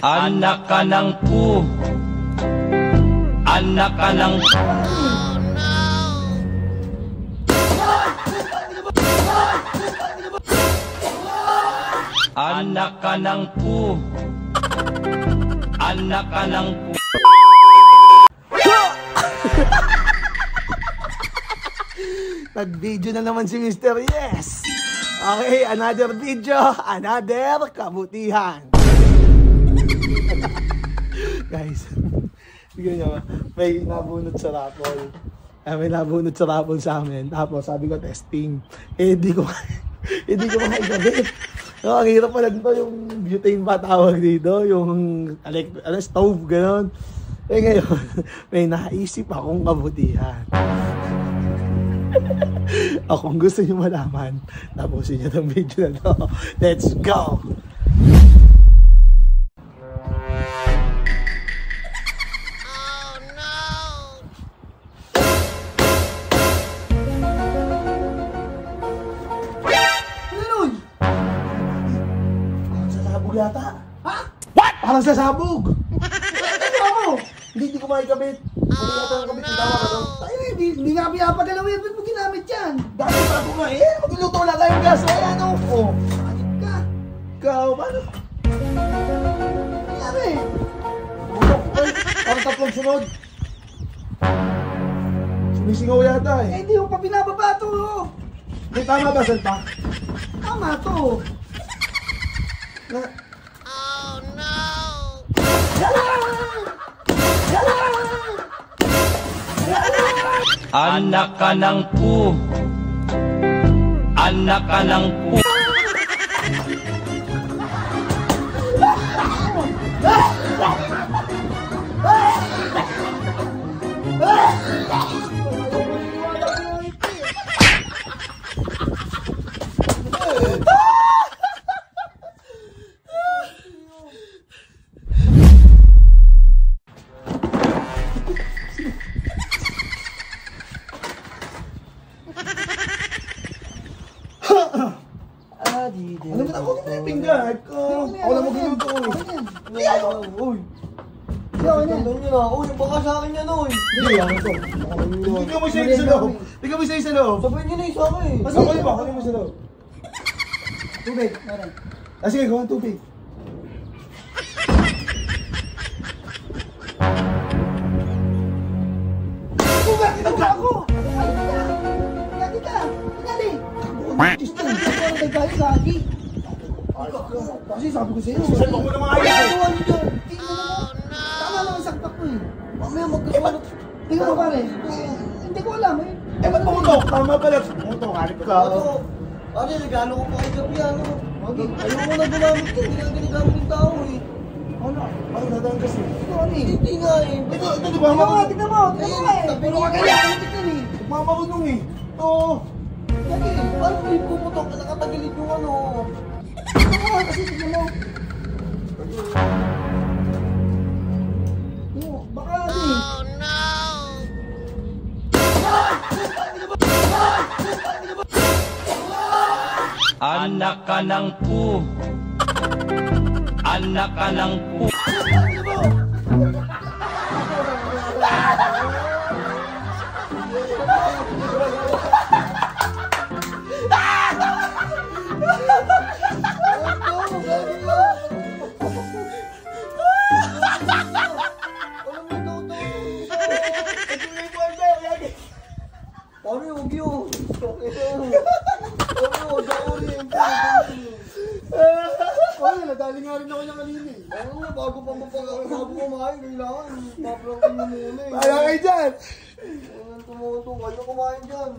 Anak ka ng pu. Anak ka ng pu. Anak ka ng pu. Anak ka ng pu. Nag-video na naman si Mr. Yes. Okay, another video, another kabutihan. Guys, bigyan nyo, may nabunot sa raffle. May nabunot sa raffle sa amin. Tapos sabi ko testing. Hindi ko makikabit. No, ang hirap pala dito yung butane ba tawag dito, yung stove, gano'n. Ngayon, may naisip akong kabutihan. Kung gusto nyo malaman, tapusin nyo itong video na to. Let's go! Oh no! Ano nun? Parang sasabog yata. Ha? What? Parang sasabog! Ano mo? Hindi ko makikabit. Hindi yata ang kabit. Tama ka doon. Tayo hindi nga pinapagalaw yan. Ba't mo ginamit yan? Dahil bago nga eh. Magluluto na tayong gas. Ayan o. Oh. Sakit ka. Ikaw, paano? Nangyari. Butok. Ay, parang tatlong sunod. Sumisingaw yata eh. Eh, hindi mo pa pinababa to. Hindi, tama ba, Salpa? Tama to. Oh no! Anak ka ng pu. Anak ka ng pu. Ano ba ako na yung pinggan? Ako na magluluto ko eh. Hindi ako. Uy. Hindi ako na. Doon yun ako. Yung baka sa akin yan o. Hindi ako to. Hindi ka mo siya yung sa loob. Hindi ka mo siya yung sa loob. Sabayin nyo na yung sa akin eh. Sabayin ba? Ano mo sa loob? Tubig. Sige, gawa ng tubig. Tubig! Tinagla ako! Gagi ka! Tinali! Tistin! Ano tayo kayo, Gagi? Kasi sabi ko sa'yo. Salpak mo naman ayos eh. Tama naman saktak ko eh. Mamaya magkasulat. Tingnan mo pare. Hindi ko alam eh. Eh ba't pumutok? Tama pala. Pumutok, halip ka. Pare, regalo ko pa kay Gabi ano. Ayaw ko na gumamit ka. Hindi nga ginagamit yung tao eh. Ano? Parang dadaan kasi. Hindi nga eh. Ito di ba? Tignan mo eh. Pero ka kaya. Mamarunong eh. Oo. Gagi, paano mo yung pumutok? Nakatagilid yung ano. Kasi tignan mo. Baka ano eh. Oh no! Anak ka ng pu. Anak ka ng pu. Pare, huwag yun. Pare, nadali nga rin ako niya kanina eh. Oo, bago kumain, kailangan paprangin mo muna eh. Kaya kayo dyan! Tumuto, kayo kumain dyan.